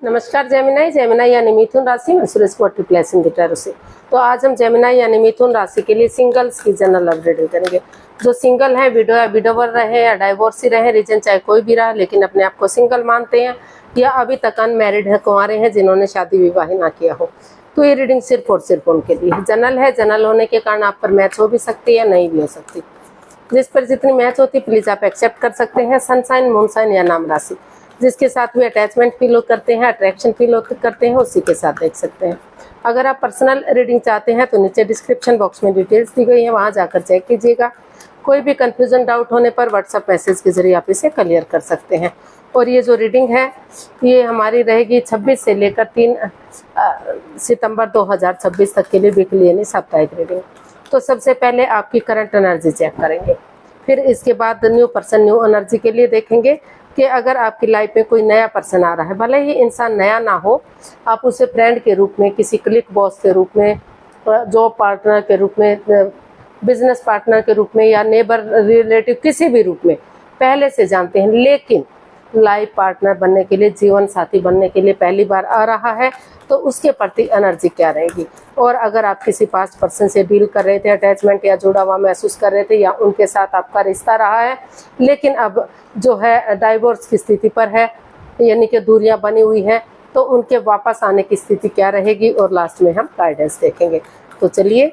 नमस्कार Gemini. Gemini यानी मिथुन राशि में सुरेश को ट्रिप्लेस इन द टैरो से। तो आज हम जेमिनाई यानी मिथुन राशि के लिए सिंगल्स की जनरल लव रीडिंग करेंगे। जो सिंगल है, विडो या विडोवर रहे या डाइवोर्सी रहे, रीजन चाहे कोई भी रहा, लेकिन अपने आप को सिंगल मानते हैं या अभी तक अनमैरिड है, कुंवारे हैं, जिन्होंने शादी विवाह ना किया हो, तो ये रीडिंग सिर्फ और सिर्फ उनके लिए जनरल है। जनरल होने के कारण आप पर मैच हो भी सकती है, नहीं भी हो सकती। जिस पर जितनी मैच होती प्लीज आप एक्सेप्ट कर सकते हैं। सनसाइन, मूनसाइन या नाम राशि, जिसके साथ भी अटैचमेंट फील करते हैं, अट्रैक्शन फील करते हैं, उसी के साथ देख सकते हैं। अगर आप पर्सनल रीडिंग चाहते हैं तो नीचे डिस्क्रिप्शन बॉक्स में डिटेल्स दी गई है, वहां जाकर चेक कीजिएगा। कोई भी कंफ्यूजन, डाउट होने पर व्हाट्सएप मैसेज के जरिए आप इसे क्लियर कर सकते हैं। और ये जो रीडिंग है ये हमारी रहेगी 26 से लेकर 3 सितंबर 2026 तक के लिए वीकली यानी साप्ताहिक रीडिंग। तो सबसे पहले आपकी करंट एनर्जी चेक करेंगे, फिर इसके बाद न्यू पर्सन न्यू एनर्जी के लिए देखेंगे कि अगर आपकी लाइफ में कोई नया पर्सन आ रहा है, भले ही इंसान नया ना हो, आप उसे फ्रेंड के रूप में, किसी क्लिक बॉस के रूप में, जॉब पार्टनर के रूप में, बिजनेस पार्टनर के रूप में या नेबर रिलेटिव किसी भी रूप में पहले से जानते हैं, लेकिन लाइफ पार्टनर बनने के लिए, जीवन साथी बनने के लिए पहली बार आ रहा है, तो उसके प्रति एनर्जी क्या रहेगी। और अगर आप किसी पास्ट पर्सन से डील कर रहे थे, अटैचमेंट या जुड़ा हुआ महसूस कर रहे थे, या उनके साथ आपका रिश्ता रहा है लेकिन अब जो है डाइवोर्स की स्थिति पर है, यानी कि दूरियां बनी हुई हैं, तो उनके वापस आने की स्थिति क्या रहेगी। और लास्ट में हम गाइडेंस देखेंगे। तो चलिए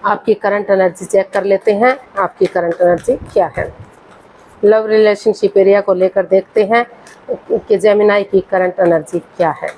आपकी करंट एनर्जी चेक कर लेते हैं, आपकी करंट एनर्जी क्या है। लव रिलेशनशिप एरिया को लेकर देखते हैं कि जेमिनाई की करंट एनर्जी क्या है।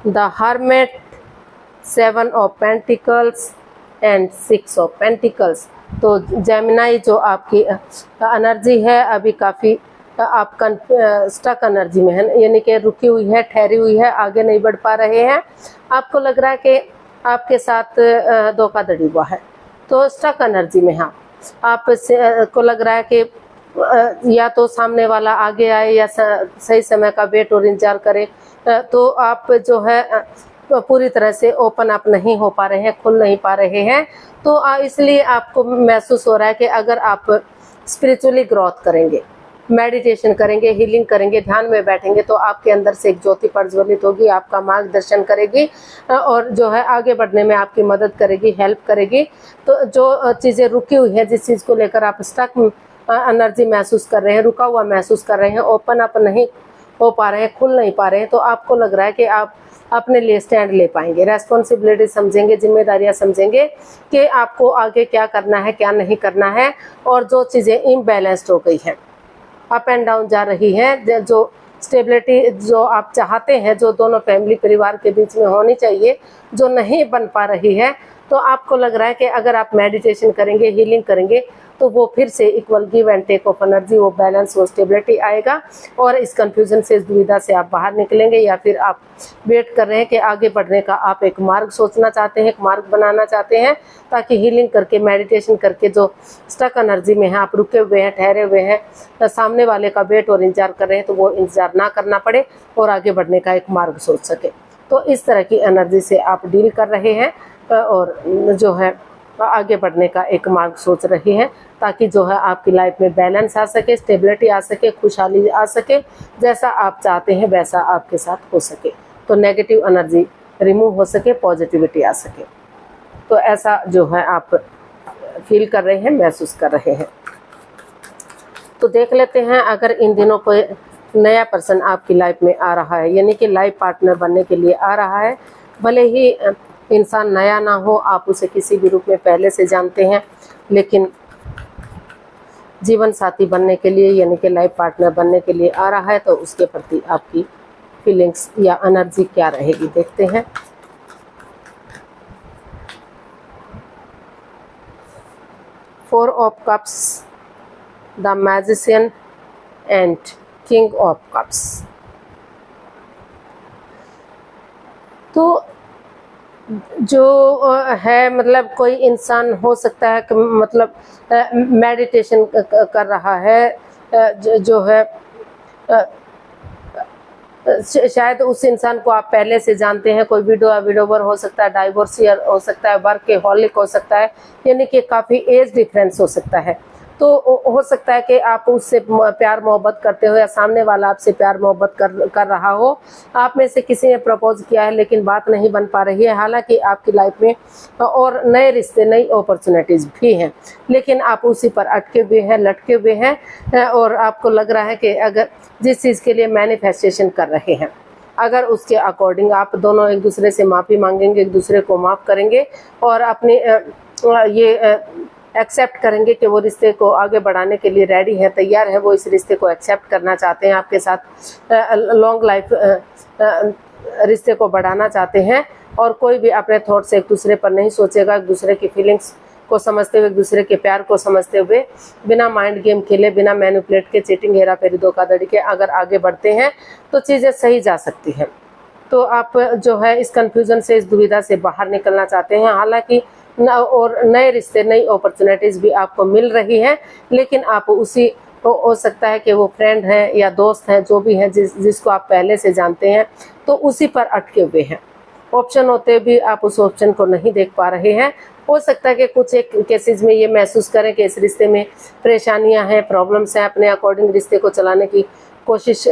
The hermit, 7 of pentacles and 6 of pentacles. तो जेमिनाई जो आपकी एनर्जी है अभी काफ़ी आप स्टक एनर्जी में है, यानी कि रुकी हुई है, ठहरी हुई है, आगे नहीं बढ़ पा रहे हैं। आपको लग रहा है कि आपके साथ धोखाधड़ी हुआ है, तो स्टक एनर्जी में हाँ आप को लग रहा है कि या तो सामने वाला आगे आए या सही समय का वेट और इंतजार करे, तो आप जो है पूरी तरह से ओपन अप नहीं हो पा रहे हैं, खुल नहीं पा रहे हैं। तो इसलिए आपको महसूस हो रहा है कि अगर आप स्पिरिचुअली ग्रोथ करेंगे, मेडिटेशन करेंगे, हीलिंग करेंगे, ध्यान में बैठेंगे, तो आपके अंदर से एक ज्योति प्रज्वलित होगी, आपका मार्गदर्शन करेगी और जो है आगे बढ़ने में आपकी मदद करेगी, हेल्प करेगी। तो जो चीज़ें रुकी हुई हैं, जिस चीज़ को लेकर आप स्टक एनर्जी महसूस कर रहे हैं, रुका हुआ महसूस कर रहे हैं, ओपन अप नहीं हो पा रहे हैं, खुल नहीं पा रहे हैं, तो आपको लग रहा है कि आप अपने लिए स्टैंड ले पाएंगे, रेस्पॉन्सिबिलिटी समझेंगे, जिम्मेदारियां समझेंगे कि आपको आगे क्या करना है, क्या नहीं करना है। और जो चीज़ें इम्बैलेंस्ड हो गई हैं, अप एंड डाउन जा रही है, जो स्टेबिलिटी जो आप चाहते हैं, जो दोनों फैमिली परिवार के बीच में होनी चाहिए, जो नहीं बन पा रही है, तो आपको लग रहा है कि अगर आप मेडिटेशन करेंगे, हीलिंग करेंगे, तो वो फिर से equal give and take off energy, वो बैलेंस, वो स्टेबिलिटी आएगा और इस कंफ्यूजन से, इस दुविधा से आप बाहर निकलेंगे। या फिर आप वेट कर रहे हैं कि आगे बढ़ने का आप एक मार्ग सोचना चाहते हैं, एक मार्ग बनाना चाहते हैं, ताकि हीलिंग करके, मेडिटेशन करके जो स्टक एनर्जी में है, आप रुके हुए हैं, ठहरे हुए हैं, तो सामने वाले का वेट और इंतजार कर रहे हैं, तो वो इंतजार ना करना पड़े और आगे बढ़ने का एक मार्ग सोच सके। तो इस तरह की एनर्जी से आप डील कर रहे हैं और जो है आगे बढ़ने का एक मार्ग सोच रही है, ताकि जो है आपकी लाइफ में बैलेंस आ सके, स्टेबिलिटी आ सके, खुशहाली आ सके, जैसा आप चाहते हैं वैसा आपके साथ हो सके। तो नेगेटिव एनर्जी रिमूव हो सके, पॉजिटिविटी आ सके। तो ऐसा जो है आप फील कर रहे हैं, महसूस कर रहे हैं। तो देख लेते हैं अगर इन दिनों कोई नया पर्सन आपकी लाइफ में आ रहा है, यानी कि लाइफ पार्टनर बनने के लिए आ रहा है, भले ही इंसान नया ना हो, आप उसे किसी भी रूप में पहले से जानते हैं, लेकिन जीवन साथी बनने के लिए, यानी कि लाइफ पार्टनर बनने के लिए आ रहा है, तो उसके प्रति आपकी फीलिंग्स या एनर्जी क्या रहेगी, देखते हैं। Four of cups, the magician and king of cups. तो जो है, मतलब कोई इंसान हो सकता है कि मतलब मेडिटेशन कर रहा है, जो है शायद उस इंसान को आप पहले से जानते हैं, कोई विडोवर हो सकता है, डाइवोर्सियर हो सकता है, वर्कहॉलिक हो सकता है, यानी कि काफ़ी एज डिफरेंस हो सकता है। तो हो सकता है कि आप उससे प्यार मोहब्बत करते हो या सामने वाला आपसे प्यार मोहब्बत कर रहा हो। आप में से किसी ने प्रपोज किया है लेकिन बात नहीं बन पा रही है। हालांकि आपकी लाइफ में और नए रिश्ते, नई अपॉर्चुनिटीज भी हैं, लेकिन आप उसी पर अटके हुए हैं, लटके हुए हैं और आपको लग रहा है कि अगर जिस चीज़ के लिए मैनिफेस्टेशन कर रहे हैं, अगर उसके अकॉर्डिंग आप दोनों एक दूसरे से माफ़ी मांगेंगे, एक दूसरे को माफ़ करेंगे और अपनी ये एक्सेप्ट करेंगे कि वो रिश्ते को आगे बढ़ाने के लिए रेडी है, तैयार है, वो इस रिश्ते को एक्सेप्ट करना चाहते हैं, आपके साथ लॉन्ग लाइफ रिश्ते को बढ़ाना चाहते हैं और कोई भी अपने थॉट से एक दूसरे पर नहीं सोचेगा, एक दूसरे की फीलिंग्स को समझते हुए, एक दूसरे के प्यार को समझते हुए, बिना माइंड गेम खेले, बिना मैनिपुलेट के, चीटिंग, हेरा फेरी, धोखाधड़ी के अगर आगे बढ़ते हैं तो चीज़ें सही जा सकती हैं। तो आप जो है इस कन्फ्यूज़न से, इस दुविधा से बाहर निकलना चाहते हैं। हालांकि और नए रिश्ते, नई अपॉर्चुनिटीज़ भी आपको मिल रही हैं, लेकिन आप उसी हो सकता है कि वो फ्रेंड है या दोस्त है, जो भी है जिसको आप पहले से जानते हैं, तो उसी पर अटके हुए हैं। ऑप्शन होते भी आप उस ऑप्शन को नहीं देख पा रहे हैं। हो सकता है कि कुछ एक केसेस में ये महसूस करें कि इस रिश्ते में परेशानियां हैं, प्रॉब्लम्स हैं, अपने अकॉर्डिंग रिश्ते को चलाने की कोशिश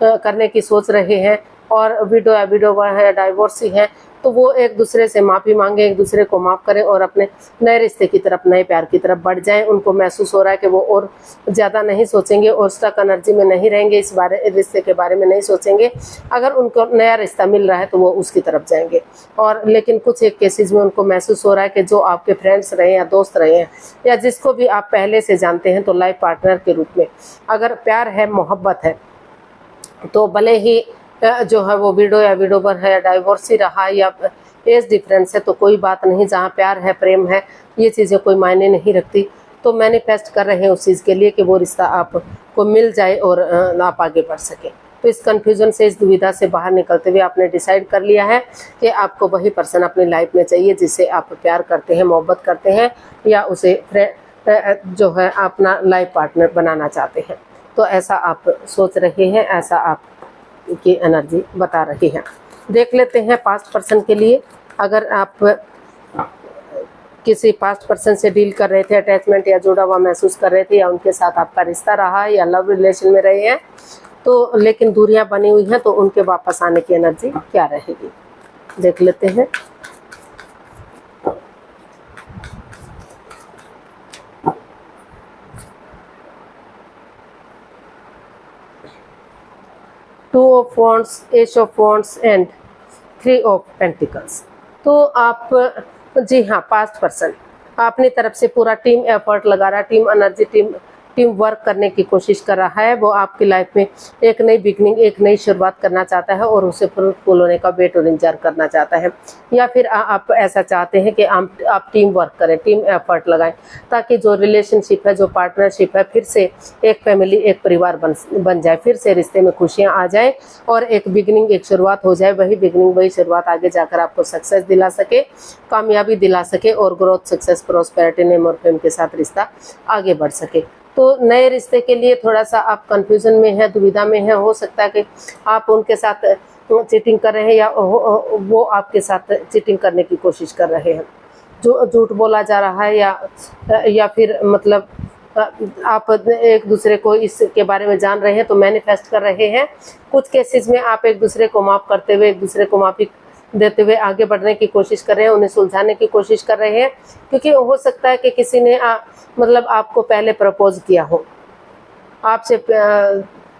करने की सोच रहे हैं और विडो या विडोवर है, डाइवोर्सी है, तो वो एक दूसरे से माफ़ी मांगे, एक दूसरे को माफ़ करें और अपने नए रिश्ते की तरफ, नए प्यार की तरफ बढ़ जाएं। उनको महसूस हो रहा है कि वो और ज़्यादा नहीं सोचेंगे और स्टक एनर्जी में नहीं रहेंगे, इस रिश्ते के बारे में नहीं सोचेंगे। अगर उनको नया रिश्ता मिल रहा है तो वो उसकी तरफ जाएंगे। और लेकिन कुछ एक केसेस में उनको महसूस हो रहा है कि जो आपके फ्रेंड्स रहे या दोस्त रहे हैं या जिसको भी आप पहले से जानते हैं, तो लाइफ पार्टनर के रूप में अगर प्यार है, मोहब्बत है, तो भले ही जो है वो विडो या विडोवर है, डाइवोर्स ही रहा या एज डिफरेंस है, तो कोई बात नहीं। जहाँ प्यार है, प्रेम है, ये चीज़ें कोई मायने नहीं रखती। तो मैनिफेस्ट कर रहे हैं उस चीज़ के लिए कि वो रिश्ता आपको मिल जाए और आप आगे बढ़ सके। तो इस कन्फ्यूज़न से, इस दुविधा से बाहर निकलते हुए आपने डिसाइड कर लिया है कि आपको वही पर्सन अपनी लाइफ में चाहिए जिससे आप प्यार करते हैं, मोहब्बत करते हैं या उसे जो है अपना लाइफ पार्टनर बनाना चाहते हैं। तो ऐसा आप सोच रहे हैं, ऐसा आप की एनर्जी बता रही है। देख लेते हैं पास्ट पर्सन के लिए। अगर आप किसी पास्ट पर्सन से डील कर रहे थे, अटैचमेंट या जुड़ा हुआ महसूस कर रहे थे, या उनके साथ आपका रिश्ता रहा है या लव रिलेशन में रहे हैं, तो लेकिन दूरियां बनी हुई हैं, तो उनके वापस आने की एनर्जी क्या रहेगी, देख लेते हैं। Two of wands, S of wands and three of pentacles. तो आप, जी हाँ, पास्ट पर्सन अपनी तरफ से पूरा टीम एफर्ट लगा रहा है, टीम एनर्जी, टीम वर्क करने की कोशिश कर रहा है। वो आपकी लाइफ में एक नई बिगनिंग, एक नई शुरुआत करना चाहता है और उसे फ्रूटफुल होने का वेट और इंतजार करना चाहता है। या फिर आप ऐसा चाहते हैं कि आप टीम वर्क करें, टीम एफर्ट लगाएं, ताकि जो रिलेशनशिप है, जो पार्टनरशिप है, फिर से एक फैमिली, एक परिवार बन जाए, फिर से रिश्ते में खुशियाँ आ जाए और एक बिगनिंग, एक शुरुआत हो जाए। वही बिगनिंग, वही शुरुआत आगे जाकर आपको सक्सेस दिला सके, कामयाबी दिला सके और ग्रोथ, सक्सेस, प्रोस्पेरिटी, नेम और फेम के साथ रिश्ता आगे बढ़ सके। तो नए रिश्ते के लिए थोड़ा सा आप कंफ्यूजन में है, दुविधा में है। हो सकता है कि आप उनके साथ चीटिंग कर रहे हैं या वो आपके साथ चीटिंग करने की कोशिश कर रहे हैं, जो झूठ बोला जा रहा है या फिर मतलब आप एक दूसरे को इसके बारे में जान रहे हैं, तो मैनिफेस्ट कर रहे हैं। कुछ केसेस में आप एक दूसरे को माफ़ करते हुए, एक दूसरे को माफ़ी देते हुए आगे बढ़ने की कोशिश कर रहे हैं, उन्हें सुलझाने की कोशिश कर रहे हैं। क्योंकि हो सकता है कि किसी ने मतलब आपको पहले प्रपोज किया हो, आपसे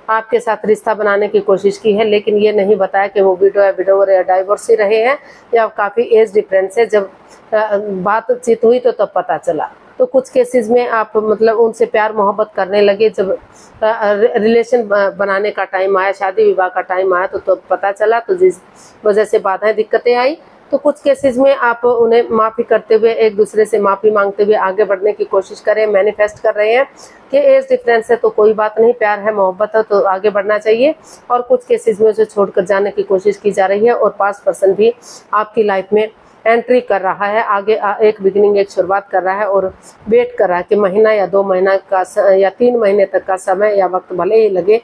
आपके साथ रिश्ता बनाने की कोशिश की है, लेकिन ये नहीं बताया कि वो विडो या विडोवर या डाइवोर्सी रहे हैं या काफ़ी एज डिफरेंस है। जब बातचीत हुई तो तब पता चला। तो कुछ केसेस में आप मतलब उनसे प्यार मोहब्बत करने लगे, जब रिलेशन बनाने का टाइम आया, शादी विवाह का टाइम आया, तो पता चला, तो जिस वजह से बाधाएं, दिक्कतें आई। तो कुछ केसेस में आप उन्हें माफ़ी करते हुए, एक दूसरे से माफ़ी मांगते हुए आगे बढ़ने की कोशिश करें, मैनिफेस्ट कर रहे हैं कि एज डिफरेंस है तो कोई बात नहीं, प्यार है, मोहब्बत है तो आगे बढ़ना चाहिए। और कुछ केसेस में उसे छोड़कर जाने की कोशिश की जा रही है और पास्ट पर्सन भी आपकी लाइफ में एंट्री कर रहा है, आगे एक बिगिनिंग, एक शुरुआत कर रहा है और वेट कर रहा है कि महीना या 2 महीना का या 3 महीने तक का समय या वक्त भले ही लगे,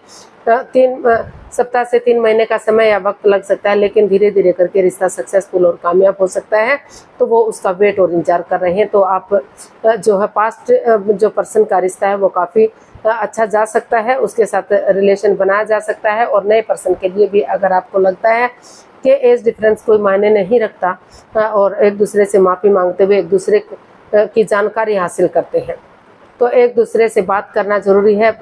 3 सप्ताह से 3 महीने का समय या वक्त लग सकता है, लेकिन धीरे धीरे करके रिश्ता सक्सेसफुल और कामयाब हो सकता है। तो वो उसका वेट और इंतजार कर रहे हैं। तो आप जो है पास्ट जो पर्सन का रिश्ता है वो काफ़ी अच्छा जा सकता है, उसके साथ रिलेशन बनाया जा सकता है। और नए पर्सन के लिए भी अगर आपको लगता है कि एज डिफरेंस कोई मायने नहीं रखता और एक दूसरे से माफ़ी मांगते हुए एक दूसरे की जानकारी हासिल करते हैं, तो एक दूसरे से बात करना ज़रूरी है।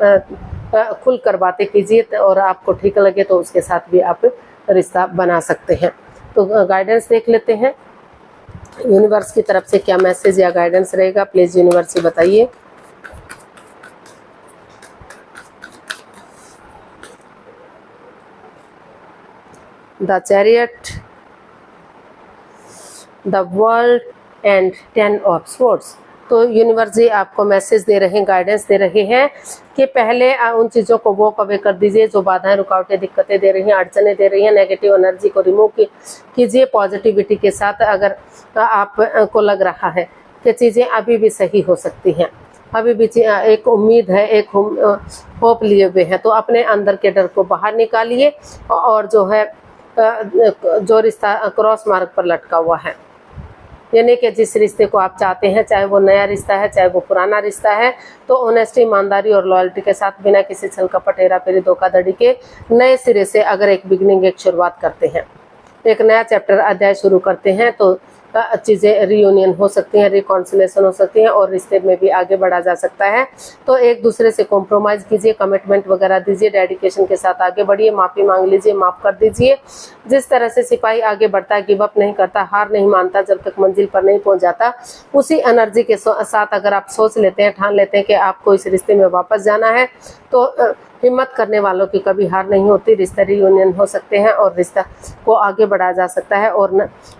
खुल कर बातें कीजिए और आपको ठीक लगे तो उसके साथ भी आप रिश्ता बना सकते हैं। तो गाइडेंस देख लेते हैं यूनिवर्स की तरफ से क्या मैसेज या गाइडेंस रहेगा। प्लीज़ यूनिवर्स बताइए। The chariot, the world and 10 of swords. तो यूनिवर्स जी आपको मैसेज दे रहे हैं, गाइडेंस दे रहे हैं कि पहले उन चीज़ों को वॉक अवे कर दीजिए जो बाधाएं, रुकावटें, दिक्कतें दे रही हैं, अड़चने दे रही हैं। नेगेटिव एनर्जी को रिमूव कीजिए पॉजिटिविटी के साथ। अगर आपको लग रहा है कि चीज़ें अभी भी सही हो सकती हैं, अभी भी एक उम्मीद है, एक होप लिए हुए हैं, तो अपने अंदर के डर को बाहर निकालिए और जो है जो रिश्ता क्रॉस मार्ग पर लटका हुआ है, यानी कि जिस रिश्ते को आप चाहते हैं, चाहे वो नया रिश्ता है चाहे वो पुराना रिश्ता है, तो ऑनेस्टी, ईमानदारी और लॉयल्टी के साथ बिना किसी छल कपट, हेरा फेरी, धोखाधड़ी के नए सिरे से अगर एक बिगनिंग, एक शुरुआत करते हैं, एक नया चैप्टर, अध्याय शुरू करते हैं, तो चीज़ें रियूनियन हो सकती हैं, रिकॉन्सिलेशन हो सकती हैं और रिश्ते में भी आगे बढ़ा जा सकता है। तो एक दूसरे से कॉम्प्रोमाइज़ कीजिए, कमिटमेंट वगैरह दीजिए, डेडिकेशन के साथ आगे बढ़िए, माफ़ी मांग लीजिए, माफ़ कर दीजिए। जिस तरह से सिपाही आगे बढ़ता है, गिव अप नहीं करता, हार नहीं मानता जब तक मंजिल पर नहीं पहुंच जाता, उसी एनर्जी के साथ अगर आप सोच लेते हैं, ठान लेते हैं कि आपको इस रिश्ते में वापस जाना है, तो हिम्मत करने वालों की कभी हार नहीं होती। रिश्ते रियूनियन हो सकते हैं और रिश्ता को आगे बढ़ाया जा सकता है। और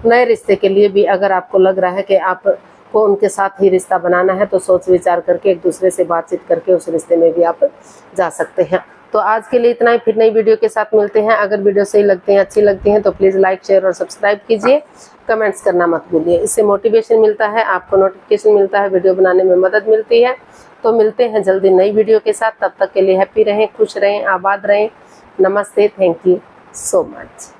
नए रिश्ते के लिए भी अगर आपको लग रहा है कि आपको उनके साथ ही रिश्ता बनाना है, तो सोच विचार करके एक दूसरे से बातचीत करके उस रिश्ते में भी आप जा सकते हैं। तो आज के लिए इतना ही, फिर नई वीडियो के साथ मिलते हैं। अगर वीडियो सही लगते हैं, अच्छी लगती हैं, तो प्लीज़ लाइक, शेयर और सब्सक्राइब कीजिए। कमेंट्स करना मत भूलिए, इससे मोटिवेशन मिलता है, आपको नोटिफिकेशन मिलता है, वीडियो बनाने में मदद मिलती है। तो मिलते हैं जल्दी नई वीडियो के साथ। तब तक के लिए हैप्पी रहें, खुश रहें, आबाद रहें। नमस्ते, थैंक यू सो मच।